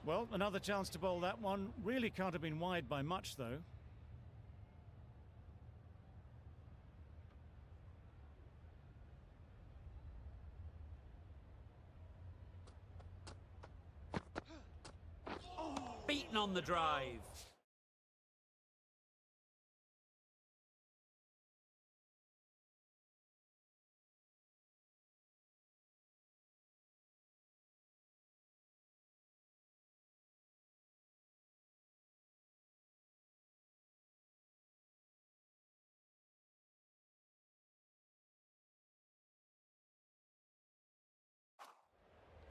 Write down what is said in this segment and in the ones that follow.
Well, another chance to bowl that one. Really can't have been wide by much, though. Beaten on the drive.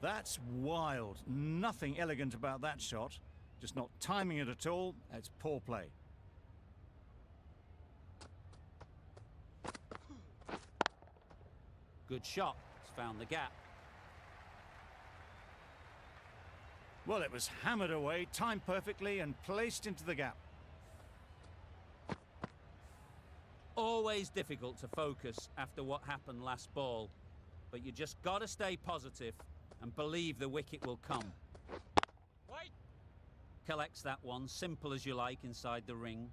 That's wild. Nothing elegant about that shot. Just not timing it at all. It's poor play. Good shot. It's found the gap. Well, it was hammered away, timed perfectly and placed into the gap. Always difficult to focus after what happened last ball, but you just got to stay positive and believe the wicket will come. Wait. Collects that one, simple as you like, inside the ring.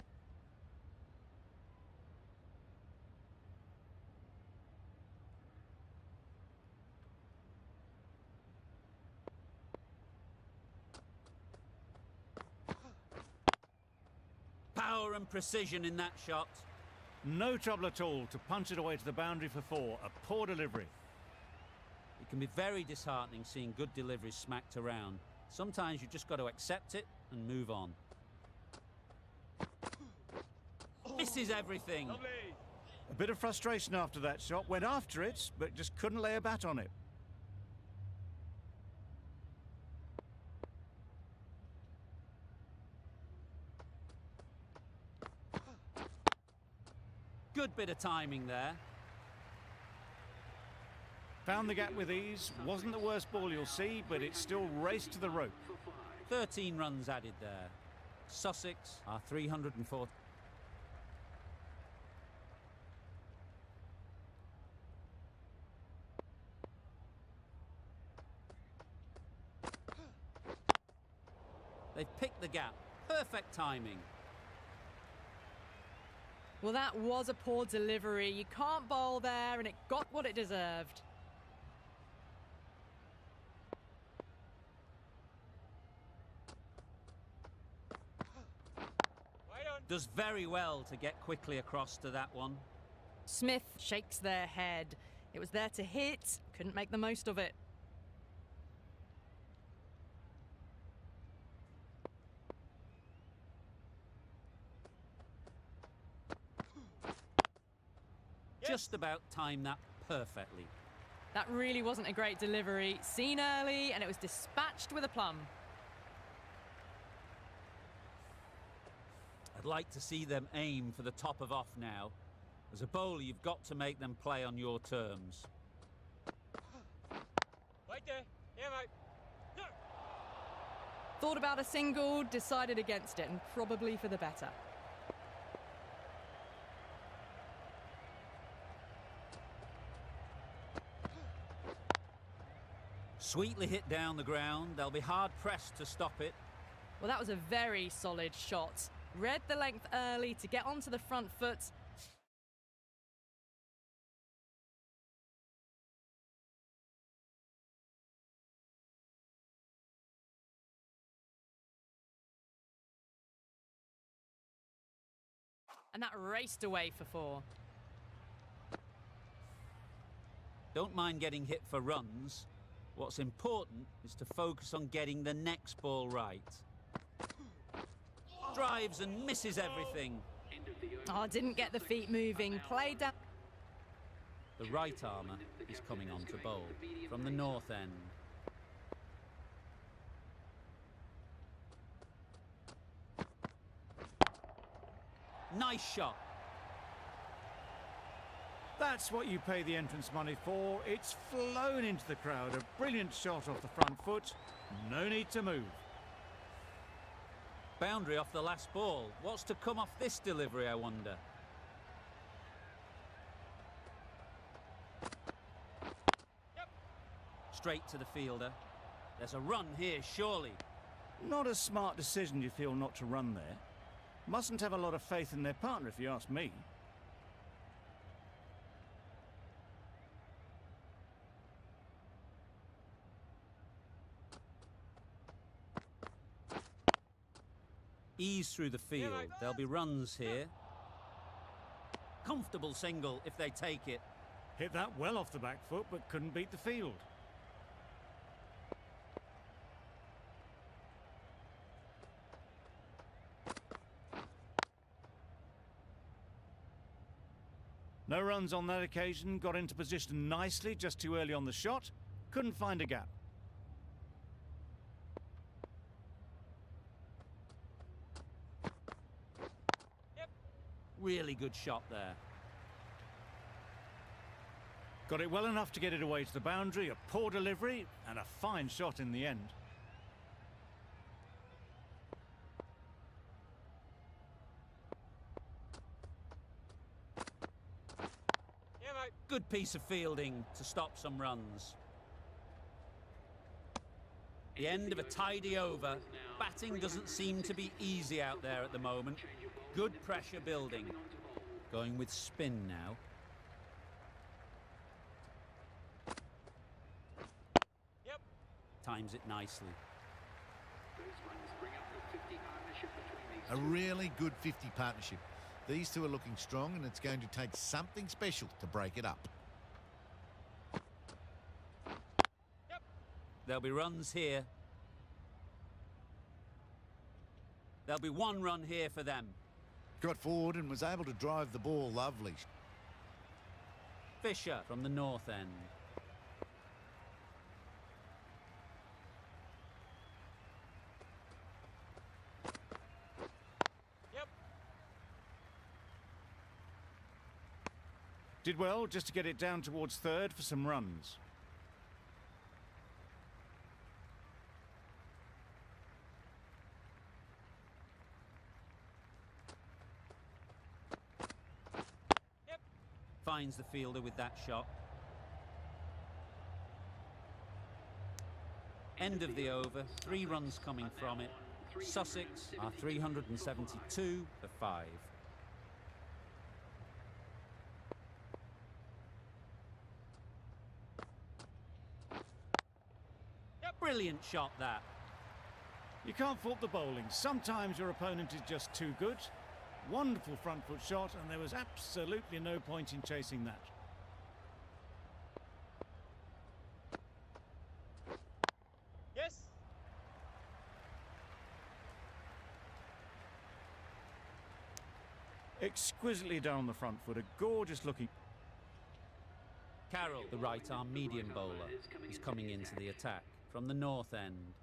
Power and precision in that shot. No trouble at all to punch it away to the boundary for four. A poor delivery. It can be very disheartening seeing good deliveries smacked around. Sometimes you've just got to accept it and move on. Misses everything. Lovely. A bit of frustration after that shot. Went after it, but just couldn't lay a bat on it. Good bit of timing there. Found the gap with ease. Wasn't the worst ball you'll see, but it still raced to the rope. 13 runs added there. Sussex are 304. They've picked the gap. Perfect timing. Well, that was a poor delivery. You can't bowl there, and it got what it deserved. Does very well to get quickly across to that one. Smith shakes their head. It was there to hit, couldn't make the most of it. Just about timed that perfectly. That really wasn't a great delivery. Seen early, and it was dispatched with aplomb. I'd like to see them aim for the top of off now. As a bowler, you've got to make them play on your terms. Right there. Yeah, mate. No. Thought about a single, decided against it, and probably for the better. Sweetly hit down the ground. They'll be hard-pressed to stop it. Well, that was a very solid shot. Read the length early to get onto the front foot. And that raced away for four. Don't mind getting hit for runs. What's important is to focus on getting the next ball right. Drives and misses everything. Oh, didn't get the feet moving. Played down. The right armour is coming on to bowl from the north end. Nice shot. That's what you pay the entrance money for. It's flown into the crowd. A brilliant shot off the front foot. No need to move. Boundary off the last ball. What's to come off this delivery, I wonder? Straight to the fielder. There's a run here, surely. Not a smart decision, you feel, not to run there. Mustn't have a lot of faith in their partner, if you ask me. Ease through the field. There'll be runs here. Comfortable single if they take it. Hit that well off the back foot, but couldn't beat the field. No runs on that occasion, got into position nicely, just too early on the shot. Couldn't find a gap. Really good shot there. Got it well enough to get it away to the boundary, a poor delivery, and a fine shot in the end. Yeah, mate. Good piece of fielding to stop some runs. The end of a tidy over. Batting doesn't seem to be easy out there at the moment. Good pressure building. Going with spin now. Yep. Times it nicely. A really good 50 partnership. These two are looking strong, and it's going to take something special to break it up. There'll be runs here. There'll be one run here for them. Got forward and was able to drive the ball lovely. Fisher from the north end. Yep. Did well just to get it down towards third for some runs. Finds the fielder with that shot. End of the over, 3 runs coming from it. Sussex are 372 for 5. Brilliant shot that. You can't fault the bowling. Sometimes your opponent is just too good. Wonderful front foot shot, and there was absolutely no point in chasing that. Yes. Exquisitely done on the front foot, a gorgeous looking. Carroll, the right-arm medium bowler, is coming into the attack from the north end.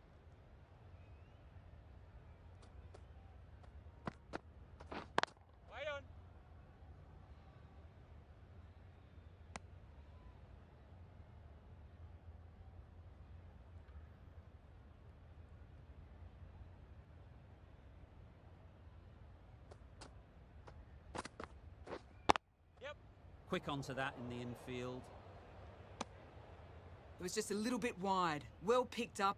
Wait on. Yep. Quick onto that in the infield. It was just a little bit wide. Well picked up.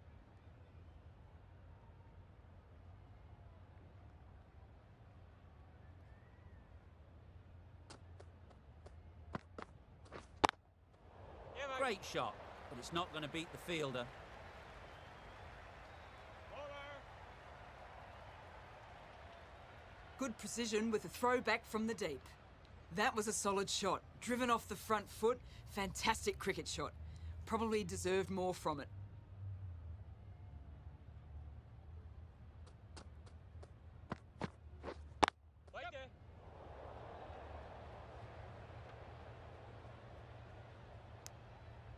Yeah, mate. Great shot, but it's not going to beat the fielder. Bowler. Good precision with a throw back from the deep. That was a solid shot. Driven off the front foot. Fantastic cricket shot. Probably deserved more from it. Wait there.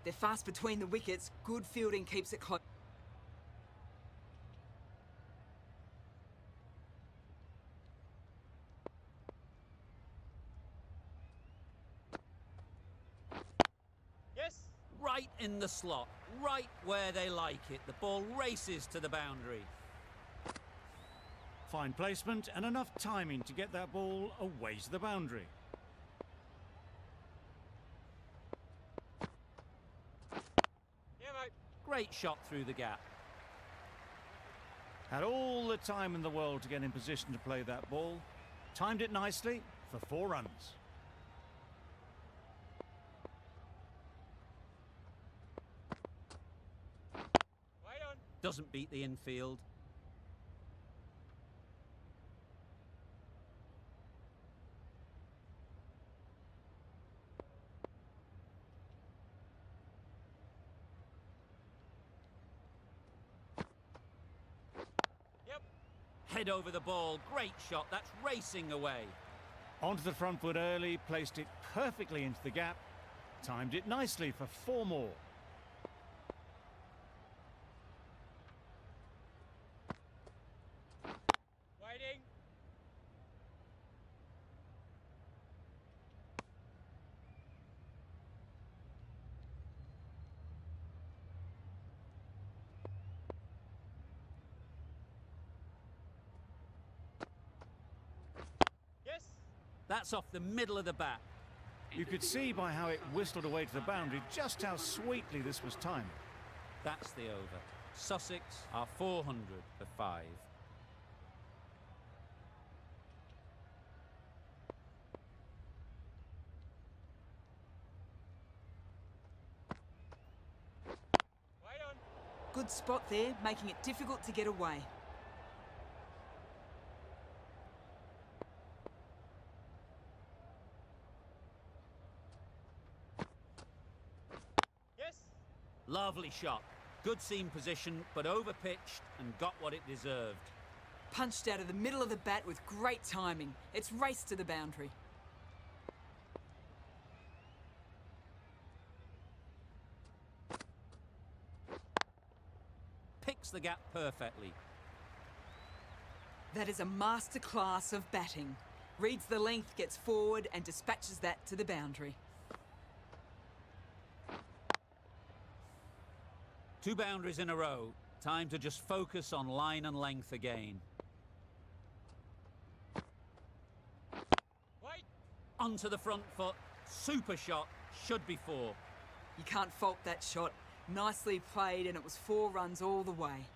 They're fast between the wickets. Good fielding keeps it close. Yes. Right in the slot, right where they like it. The ball races to the boundary. Fine placement and enough timing to get that ball away to the boundary. Yeah, mate. Great shot through the gap. Had all the time in the world to get in position to play that ball. Timed it nicely for 4 runs. Wide on. Doesn't beat the infield. Yep. Head over the ball. Great shot. That's racing away. Onto the front foot early, placed it perfectly into the gap. Timed it nicely for 4 more. Widing. Yes. That's off the middle of the bat. You could see by how it whistled away to the boundary just how sweetly this was timed. That's the over. Sussex are 400 for 5. Wide on. Good spot there, making it difficult to get away. Yes. Lovely shot. Good seam position, but overpitched and got what it deserved. Punched out of the middle of the bat with great timing. It's raced to the boundary. Picks the gap perfectly. That is a masterclass of batting. Reads the length, gets forward and dispatches that to the boundary. 2 boundaries in a row. Time to just focus on line and length again. Wide. Onto the front foot. Super shot. Should be 4. You can't fault that shot. Nicely played and it was 4 runs all the way.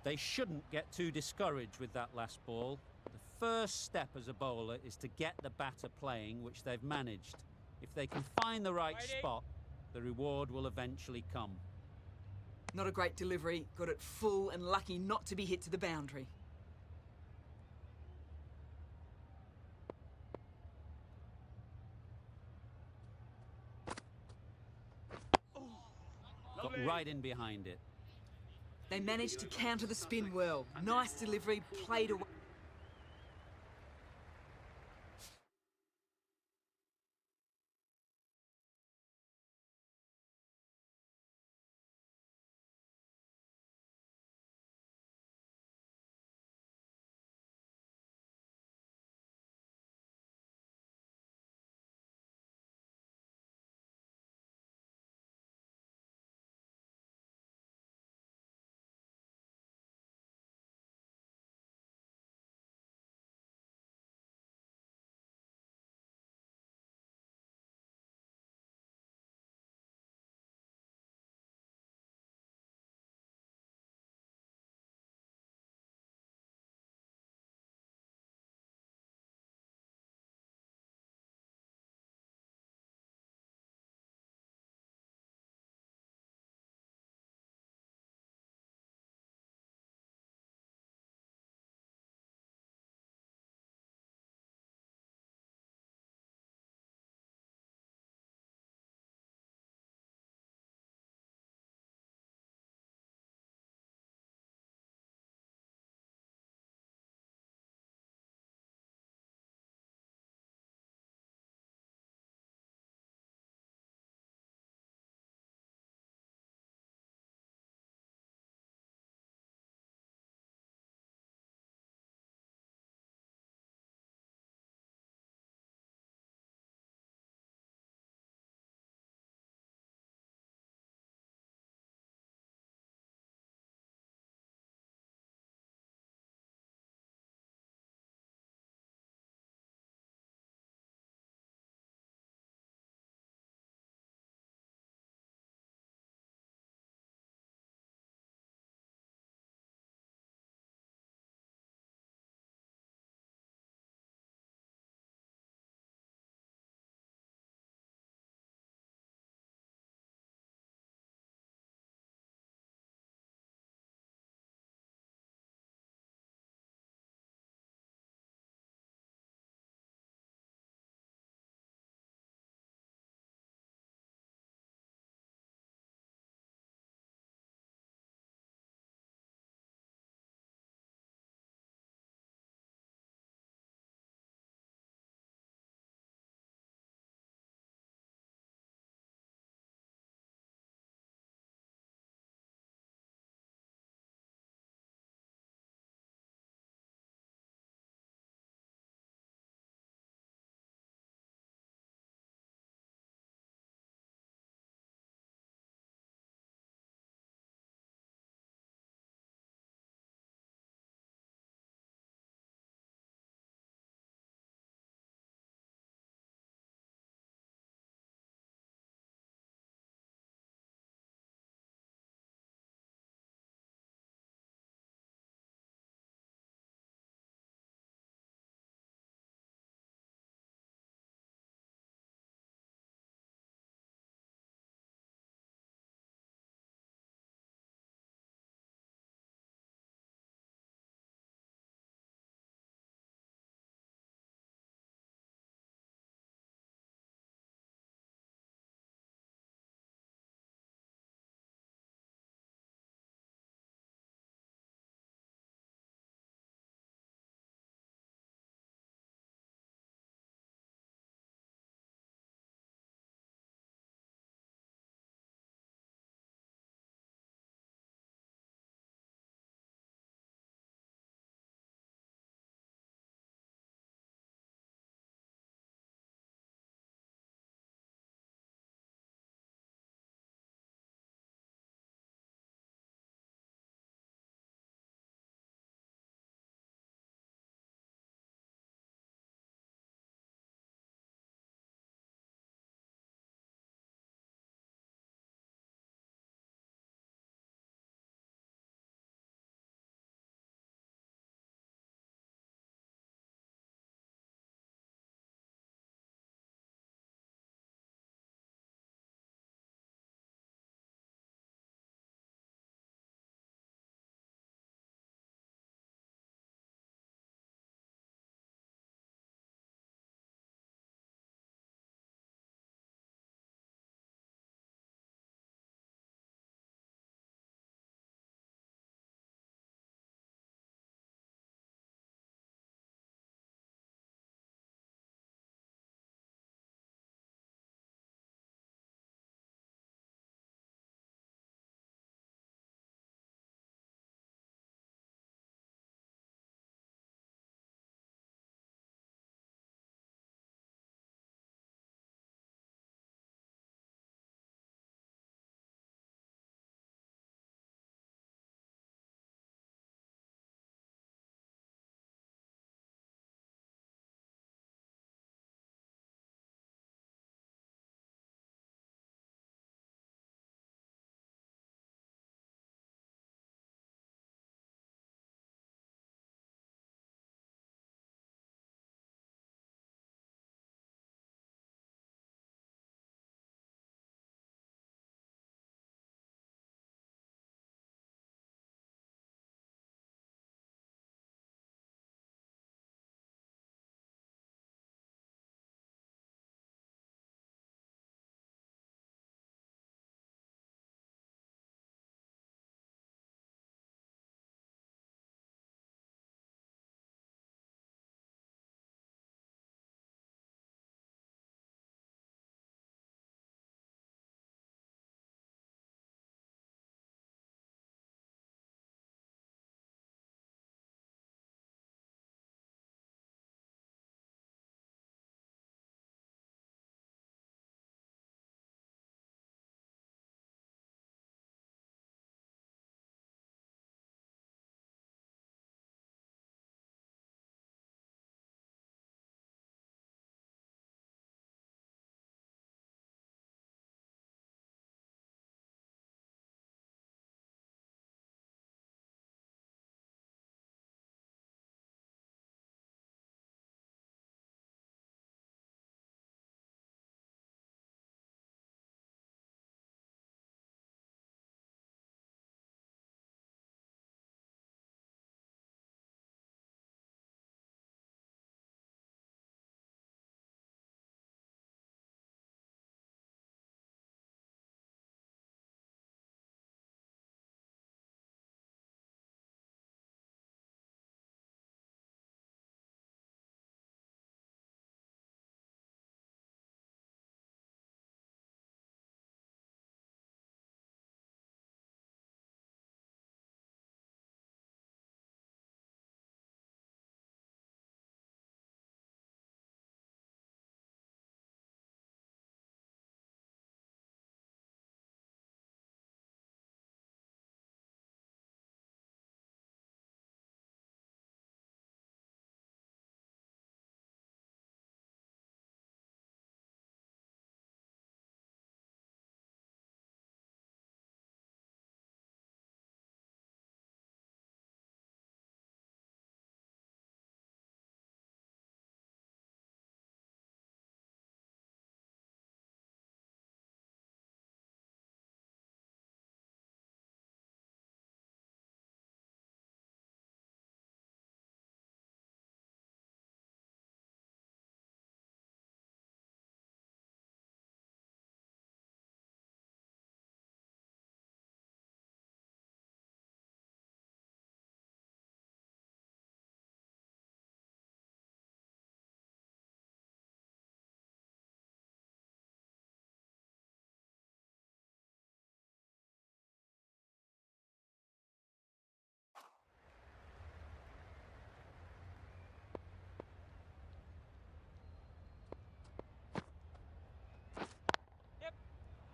They shouldn't get too discouraged with that last ball. The first step as a bowler is to get the batter playing, which they've managed. If they can find the right Waiting. spot, the reward will eventually come. Not a great delivery, got it full and lucky not to be hit to the boundary. Got right in behind it. They managed to counter the spin well. Nice delivery, played away.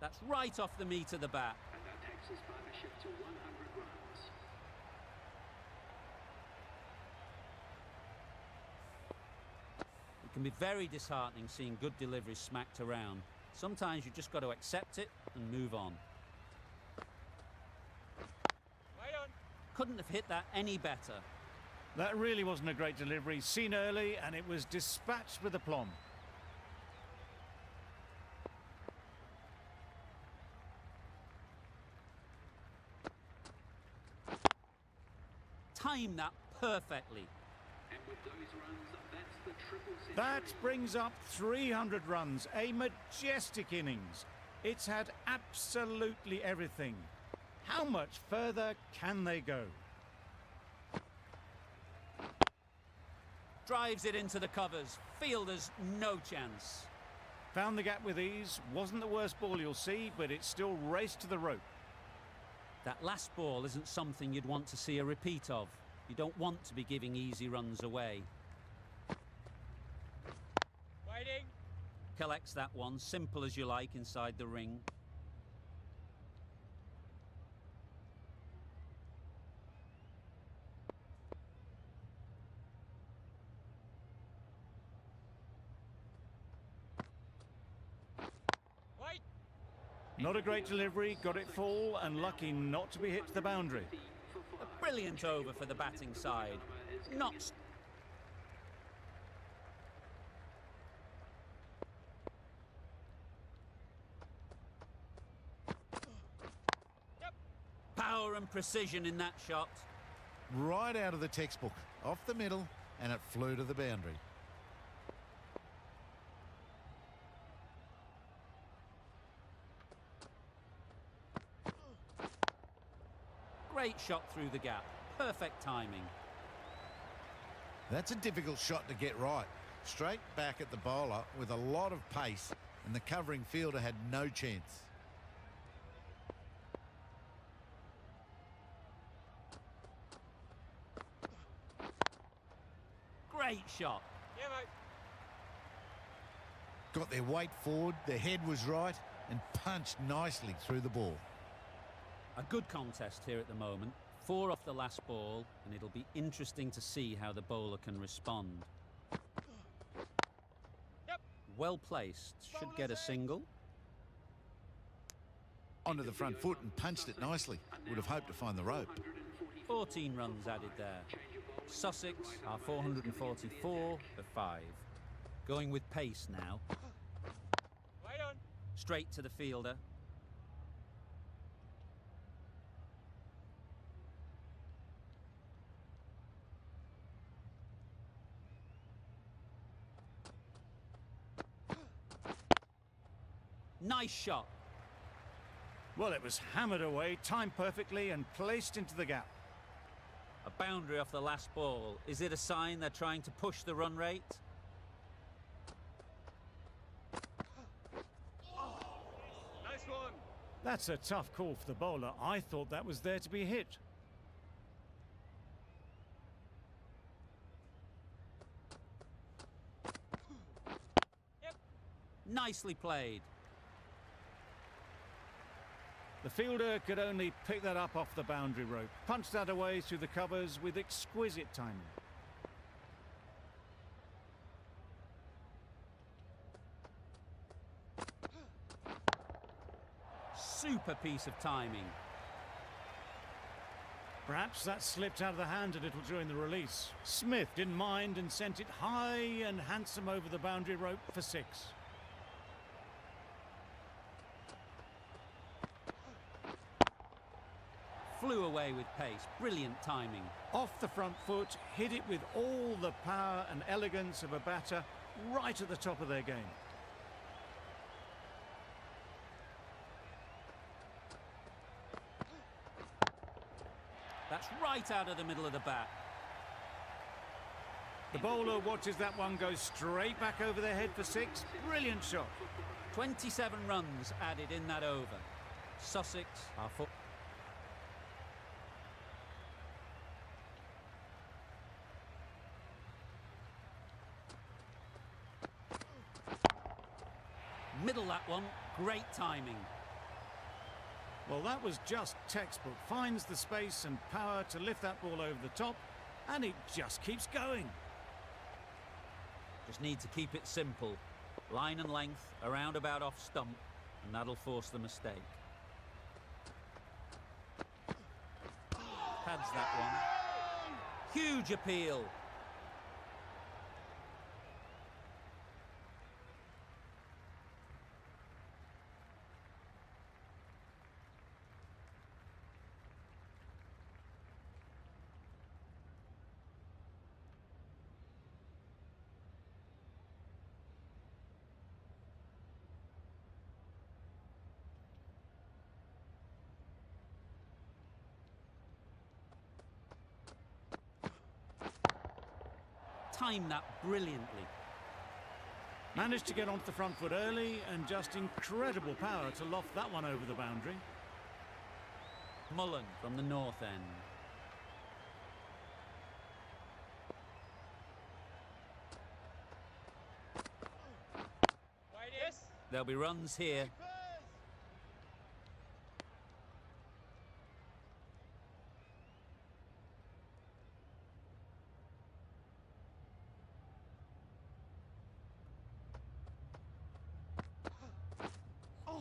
That's right off the meat of the bat. And that takes his partnership to 100 runs. It can be very disheartening seeing good deliveries smacked around. Sometimes you just got to accept it and move on. Wide on. Couldn't have hit that any better. That really wasn't a great delivery. Seen early, and it was dispatched with aplomb. Timed that perfectly. And with those runs, that's the triple century. That brings up 300 runs, a majestic innings. It's had absolutely everything. How much further can they go? Drives it into the covers. Fielders no chance. Found the gap with ease. Wasn't the worst ball you'll see, but it still raced to the rope. That last ball isn't something you'd want to see a repeat of. You don't want to be giving easy runs away. Widing. Collects that one, simple as you like, inside the ring. Wide. Not a great delivery, got it full, and lucky not to be hit to the boundary. A brilliant over for the batting side. Not Yep. power and precision in that shot. Right out of the textbook, off the middle, and it flew to the boundary. Great shot through the gap. Perfect timing. That's a difficult shot to get right. Straight back at the bowler with a lot of pace, and the covering fielder had no chance. Great shot. Yeah, mate. Got their weight forward, their head was right, and punched nicely through the ball. A good contest here at the moment. 4 off the last ball, and it'll be interesting to see how the bowler can respond. Yep. Well placed. Should get a single. Onto the front foot and punched it nicely. Would have hoped to find the rope. 14 runs added there. Sussex are 444 for 5. Going with pace now. Wide on. Straight to the fielder. Nice shot. Well, it was hammered away, timed perfectly, and placed into the gap. A boundary off the last ball. Is it a sign they're trying to push the run rate? Nice one. That's a tough call for the bowler. I thought that was there to be hit. Yep. Nicely played. The fielder could only pick that up off the boundary rope. Punched that away through the covers with exquisite timing. Super piece of timing. Perhaps that slipped out of the hand a little during the release. Smith didn't mind and sent it high and handsome over the boundary rope for 6. Flew away with pace. Brilliant timing. Off the front foot, hit it with all the power and elegance of a batter right at the top of their game. That's right out of the middle of the bat. The bowler watches that one go straight back over their head for 6. Brilliant shot. 27 runs added in that over. Sussex are for... Middle that one. Great timing. Well, that was just textbook. Finds the space and power to lift that ball over the top, and it just keeps going. Just need to keep it simple. Line and length, around about off stump, and that'll force the mistake. Pads that one. Huge appeal. Timed that brilliantly. Managed to get onto the front foot early and just incredible power to loft that one over the boundary. Mullen from the north end. Wide yes. There'll be runs here.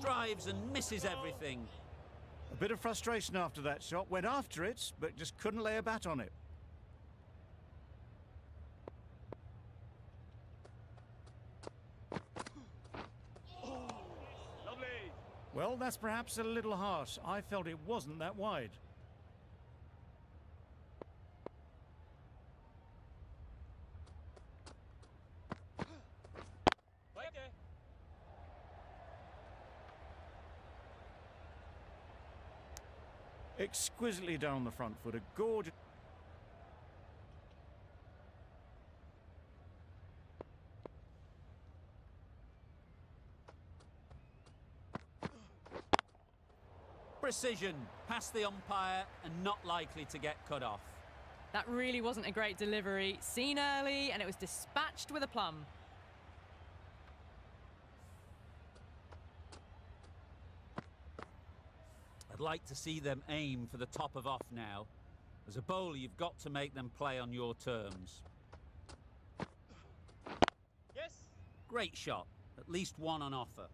Drives and misses everything. A bit of frustration after that shot. Went after it, but just couldn't lay a bat on it. Lovely. Well, that's perhaps a little harsh. I felt it wasn't that wide. Right there. Exquisitely done on the front foot. A gorgeous... Precision, past the umpire and not likely to get cut off. That really wasn't a great delivery. Seen early, and it was dispatched with a plum. I'd like to see them aim for the top of off now. As a bowler, you've got to make them play on your terms. Yes. Great shot, at least one on offer.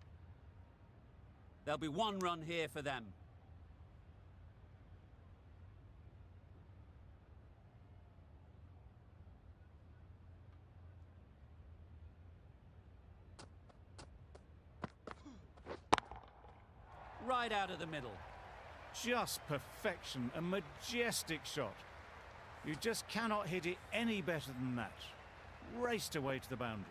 There'll be one run here for them. Right out of the middle. Just perfection. A majestic shot. You just cannot hit it any better than that. Raced away to the boundary.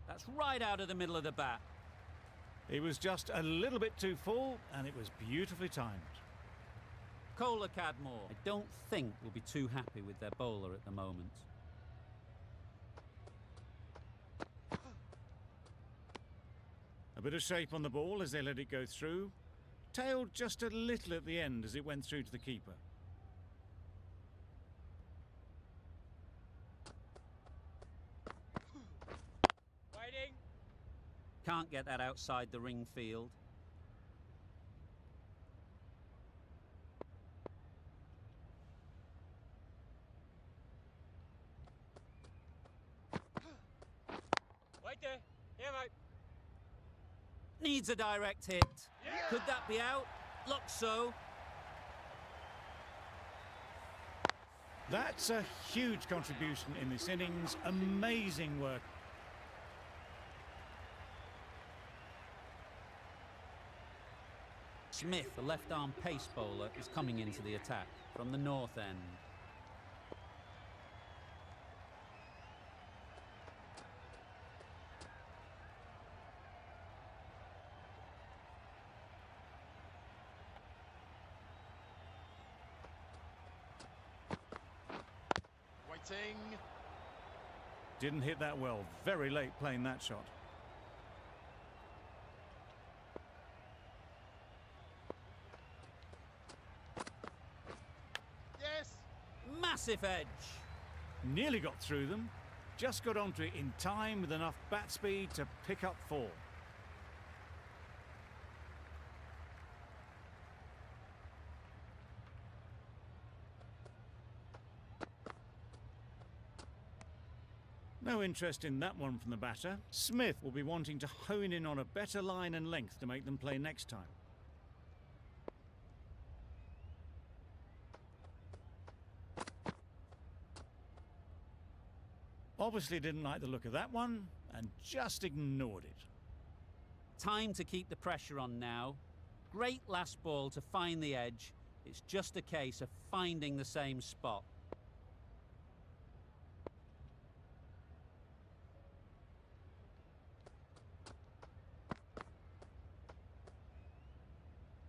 That's right out of the middle of the bat. It was just a little bit too full, and it was beautifully timed. Kohler Cadmore, I don't think will be too happy with their bowler at the moment. A bit of shape on the ball as they let it go through. Tailed just a little at the end as it went through to the keeper. Waiting. Can't get that outside the ring field. Right there. Yeah, mate. Needs a direct hit. Could that be out? Looks so. That's a huge contribution in this innings. Amazing work. Smith, the left-arm pace bowler, is coming into the attack from the north end. Waiting. Didn't hit that well. Very late playing that shot. Yes. Massive edge. Nearly got through them. Just got onto it in time with enough bat speed to pick up 4. No interest in that one from the batter. Smith will be wanting to hone in on a better line and length to make them play next time. Obviously didn't like the look of that one and just ignored it. Time to keep the pressure on now. Great last ball to find the edge. It's just a case of finding the same spot.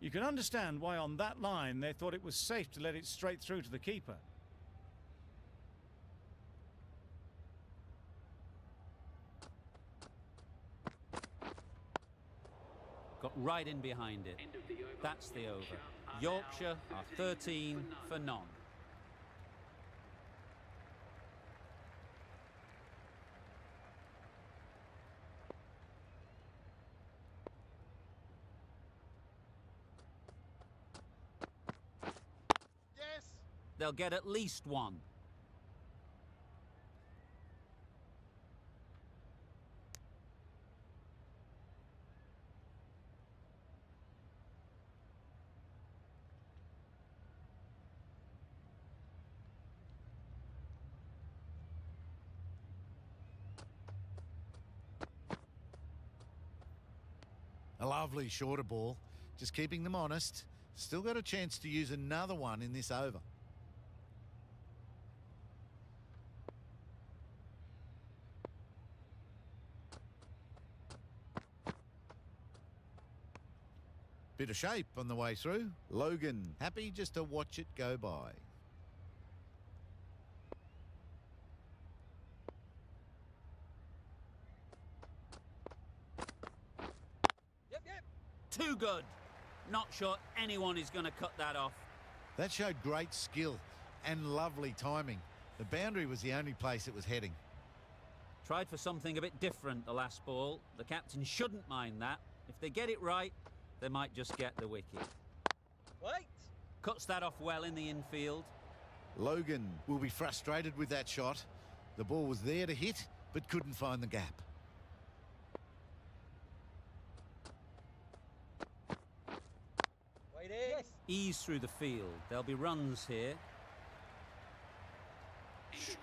You can understand why on that line they thought it was safe to let it straight through to the keeper. Got right in behind it. That's the over. Yorkshire are 13 for none. They'll get at least one. A lovely shorter ball, just keeping them honest. Still got a chance to use another one in this over. Bit of shape on the way through. Logan happy just to watch it go by. Yep. Too good. Not sure anyone is going to cut that off. That showed great skill and lovely timing. The boundary was the only place it was heading. Tried for something a bit different the last ball. The captain shouldn't mind that. If they get it right, they might just get the wicket. Wait. Cuts that off well in the infield. Logan will be frustrated with that shot. The ball was there to hit, but couldn't find the gap. Waiting. Yes. Ease through the field. There'll be runs here.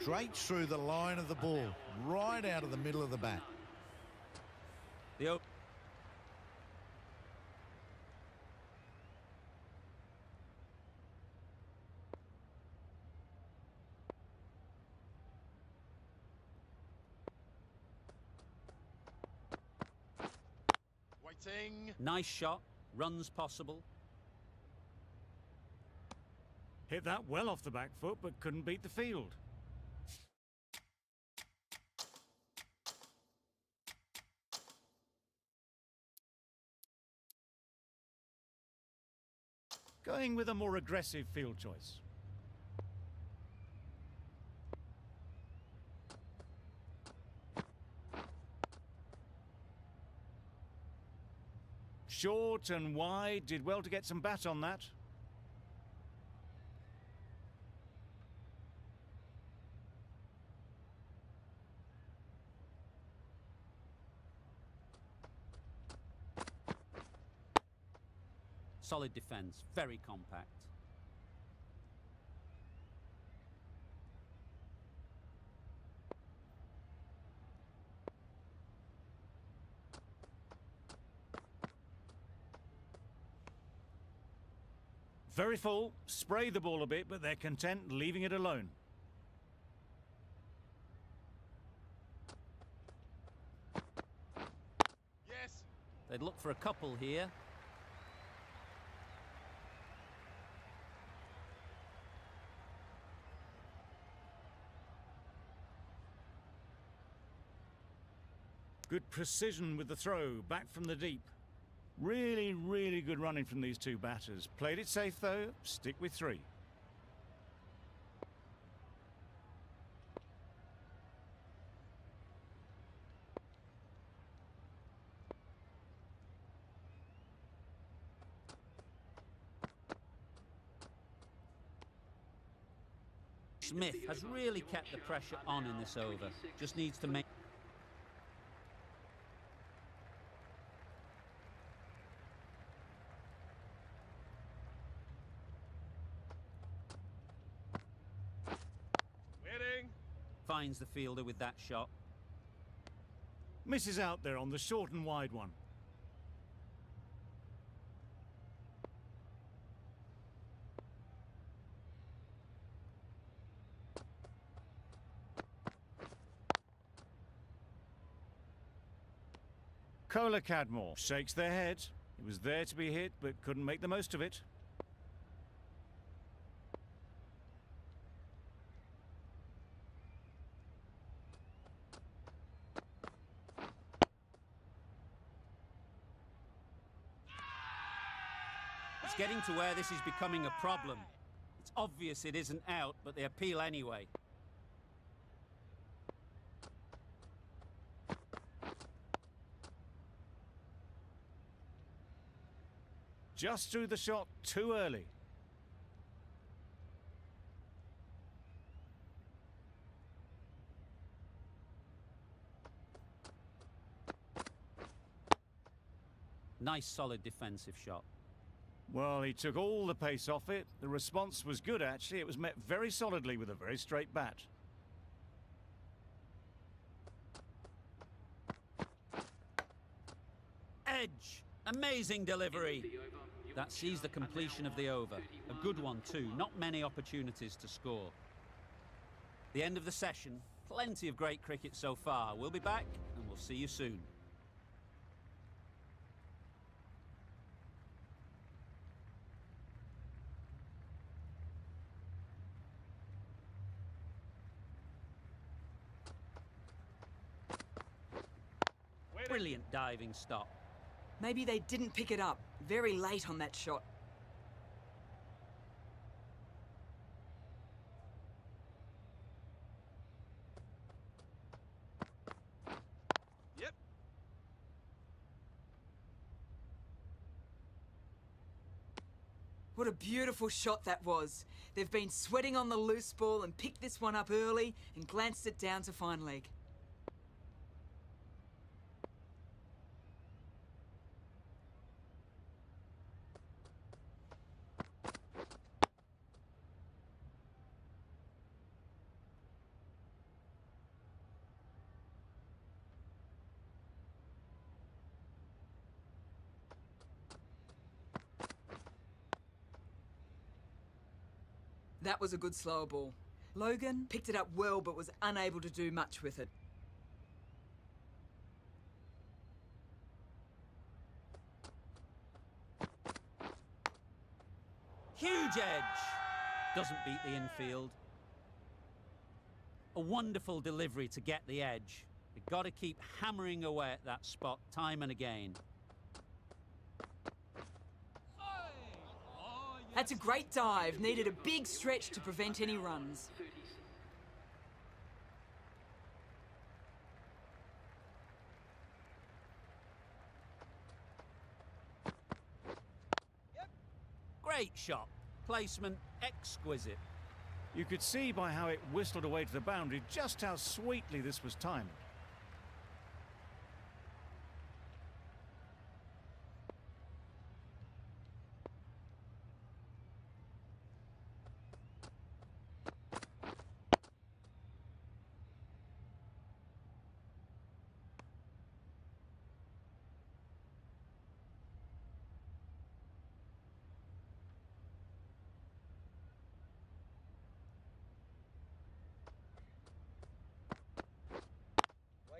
Straight through the line of the ball, right out of the middle of the bat. The Waiting. nice shot. Runs possible. Hit that well off the back foot but couldn't beat the field. Going with a more aggressive field choice. Short and wide, did well to get some bat on that. Solid defence. Very compact. Very full, spray the ball a bit, but they're content leaving it alone. Yes. They'd look for a couple here. Good precision with the throw, back from the deep. Really, really good running from these two batters. Played it safe though, stick with 3. Smith has really kept the pressure on in this over. Just needs to make... Winning. Finds the fielder with that shot. Misses out there on the short and wide one. Kohler Cadmore shakes their head. It was there to be hit, but couldn't make the most of it. It's getting to where this is becoming a problem. It's obvious it isn't out, but they appeal anyway. Just threw the shot too early. Nice solid defensive shot. Well, he took all the pace off it. The response was good, actually. It was met very solidly with a very straight bat. Edge! Amazing delivery! That sees the completion of the over. A good one too, not many opportunities to score. The end of the session, plenty of great cricket so far. We'll be back and we'll see you soon. Brilliant diving stop. Maybe they didn't pick it up. Very late on that shot. Yep. What a beautiful shot that was. They've been sweating on the loose ball and picked this one up early and glanced it down to fine leg. That was a good slower ball. Logan picked it up well but was unable to do much with it. Huge edge! Doesn't beat the infield. A wonderful delivery to get the edge. They've got to keep hammering away at that spot time and again. That's a great dive. Needed a big stretch to prevent any runs. Great shot. Placement exquisite. You could see by how it whistled away to the boundary just how sweetly this was timed.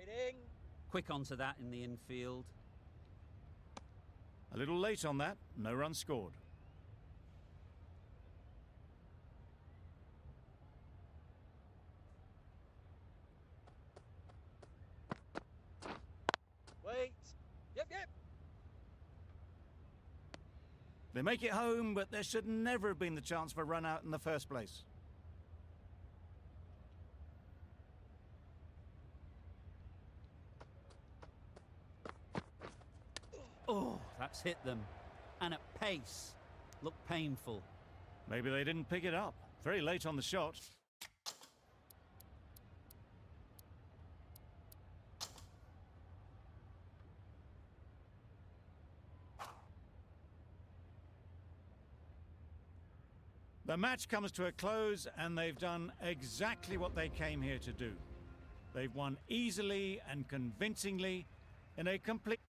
Waiting. Quick onto that in the infield. A little late on that, no run scored. Wait. Yep, yep. They make it home, but there should never have been the chance for a run out in the first place. Oh, that's hit them. And at pace. Looked painful. Maybe they didn't pick it up. Very late on the shot. The match comes to a close and they've done exactly what they came here to do. They've won easily and convincingly in a complete...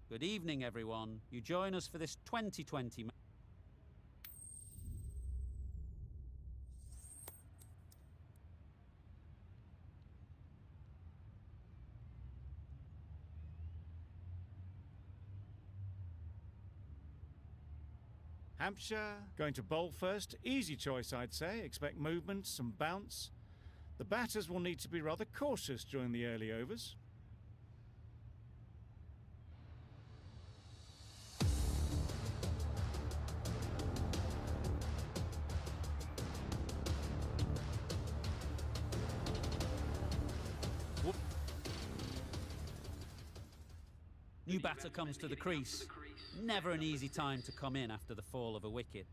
Good evening, everyone. You join us for this 2020 Hampshire going to bowl first. Easy choice, I'd say. Expect movement, some bounce. The batters will need to be rather cautious during the early overs. New batter comes to the crease. Never an easy time to come in after the fall of a wicket.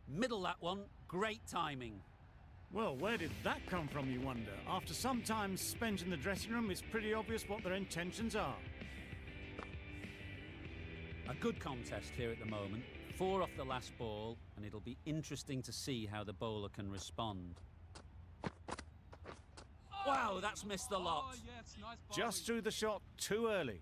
Middle that one, great timing. Well, where did that come from, you wonder? After some time spent in the dressing room, it's pretty obvious what their intentions are. A good contest here at the moment. 4 off the last ball, and it'll be interesting to see how the bowler can respond. Wow, that's missed the lot. Just threw the shot too early.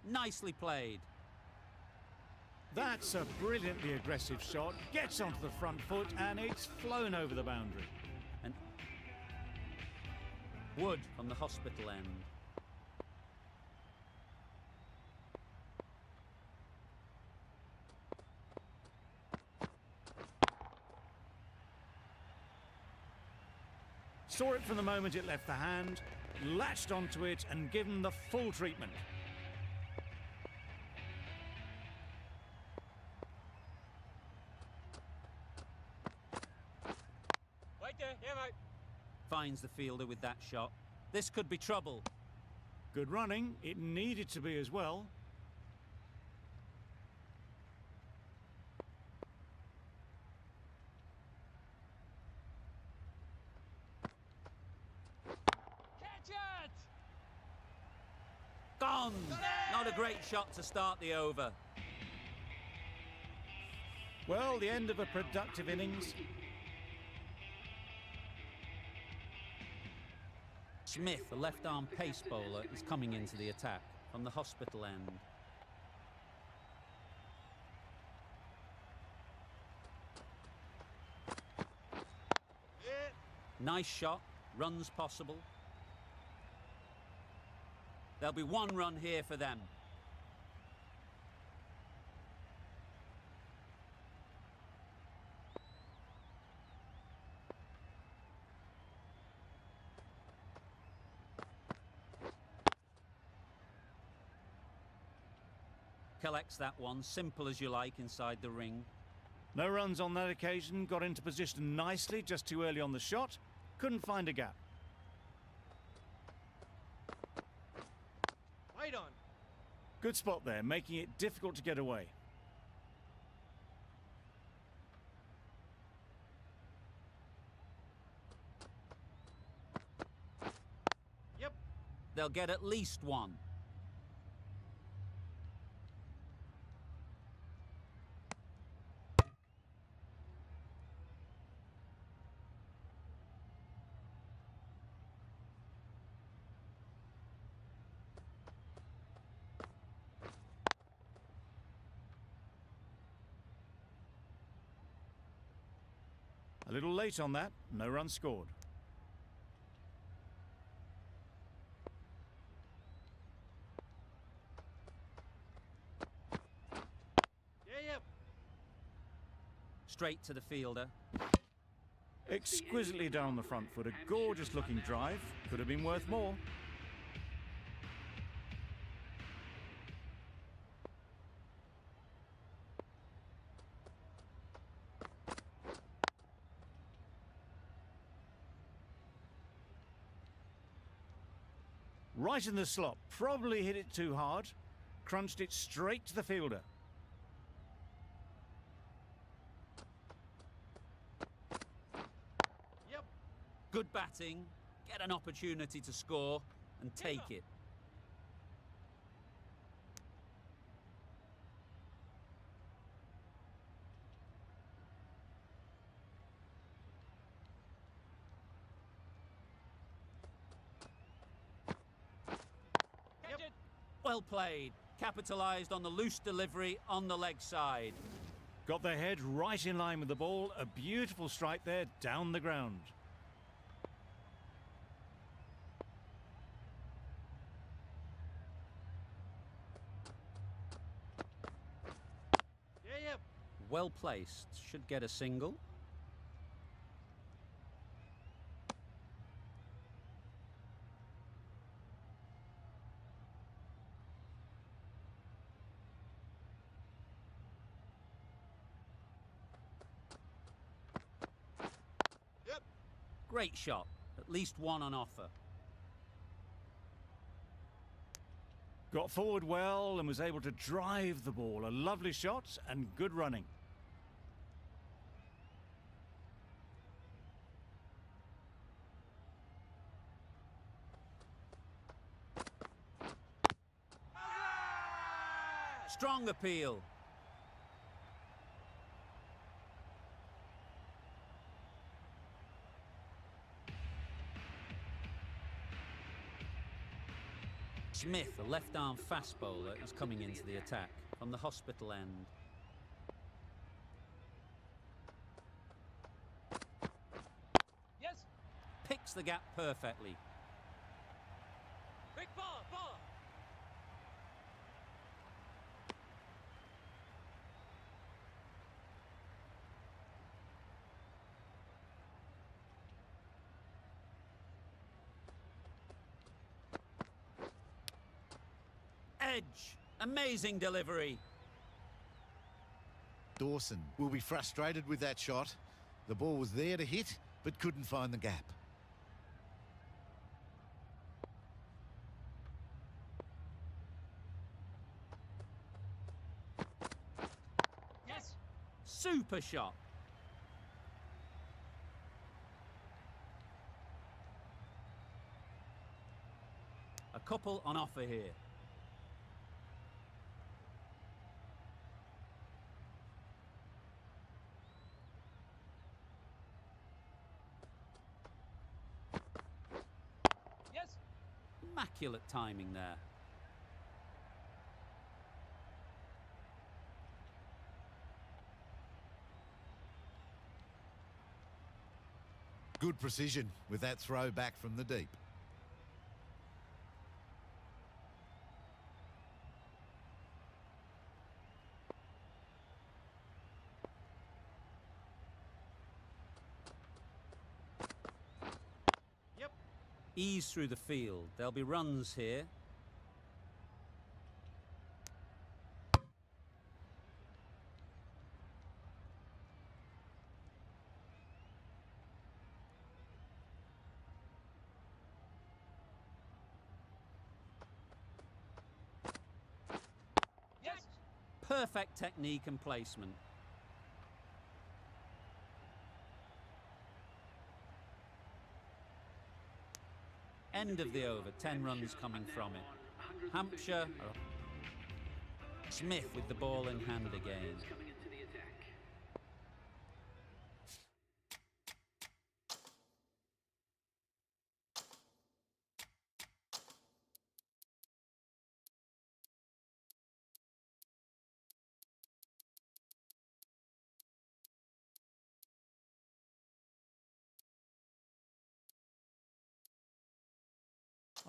Nicely played. That's a brilliantly aggressive shot. Gets onto the front foot, and it's flown over the boundary. And Wood on the hospital end. Saw it from the moment it left the hand, latched onto it and given the full treatment. Right there, yeah, mate. Finds the fielder with that shot. This could be trouble. Good running. It needed to be as well. Catch it! Gone! Not a great shot to start the over. Well, the end of a productive innings. Smith, a left-arm pace bowler, is coming into the attack from the hospital end. Yeah. Nice shot, runs possible. There'll be 1 run here for them. Collects that one, simple as you like, inside the ring. No runs on that occasion. Got into position nicely, just too early on the shot. Couldn't find a gap. Right on. Good spot there, making it difficult to get away. Yep. They'll get at least 1. A little late on that. No run scored. Yeah, yep. Straight to the fielder. Exquisitely down the front foot, a gorgeous looking drive. Could have been worth more. Right in the slot, probably hit it too hard. Crunched it straight to the fielder. Yep. Good batting. Get an opportunity to score and take it. Catch it. Well played. Capitalised on the loose delivery on the leg side. Got the head right in line with the ball. A beautiful strike there down the ground. Yeah, yep. Well placed. Should get a single. Yep. Great shot. At least one on offer. Got forward well and was able to drive the ball. A lovely shot and good running. Strong appeal. Smith, a left-arm fast bowler, is coming into the attack from the hospital end. Yes. Picks the gap perfectly. Quick ball, ball. Edge. Amazing delivery. Dawson will be frustrated with that shot. The ball was there to hit, but couldn't find the gap. Yes. Super shot. A couple on offer here. Yes. Immaculate timing there. Good precision with that throw back from the deep. Yep. Ease through the field. There'll be runs here. Yes. Perfect technique and placement. End of the over, 10 runs coming from it. Hampshire. Smith with the ball in hand again. Coming into the attack.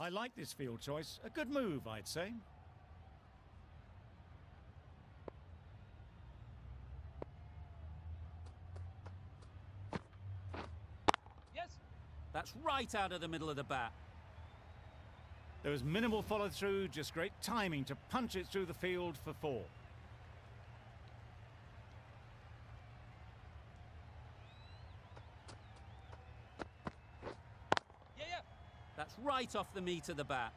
I like this field choice. A good move, I'd say. That's right out of the middle of the bat. There was minimal follow-through, just great timing to punch it through the field for 4. Yeah. That's right off the meat of the bat.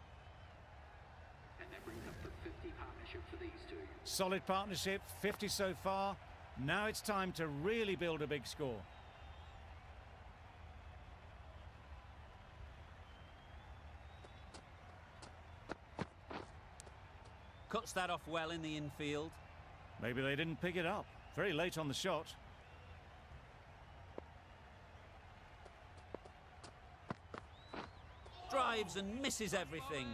And that brings up the 50 partnership for these two. Solid partnership, 50 so far. Now it's time to really build a big score. Cuts that off well in the infield. Maybe they didn't pick it up. Very late on the shot. Drives and misses everything.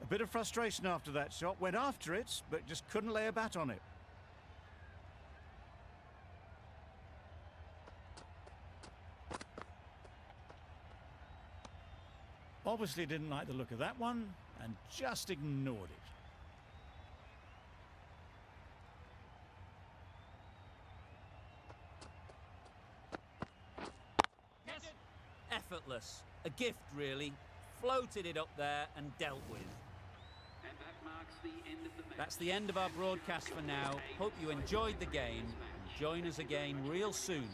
A bit of frustration after that shot. Went after it, but just couldn't lay a bat on it. Obviously didn't like the look of that one and just ignored it. Yes. Effortless. A gift, really. Floated it up there and dealt with. And that marks the end of the match. That's the end of our broadcast for now. Hope you enjoyed the game. Join us again real soon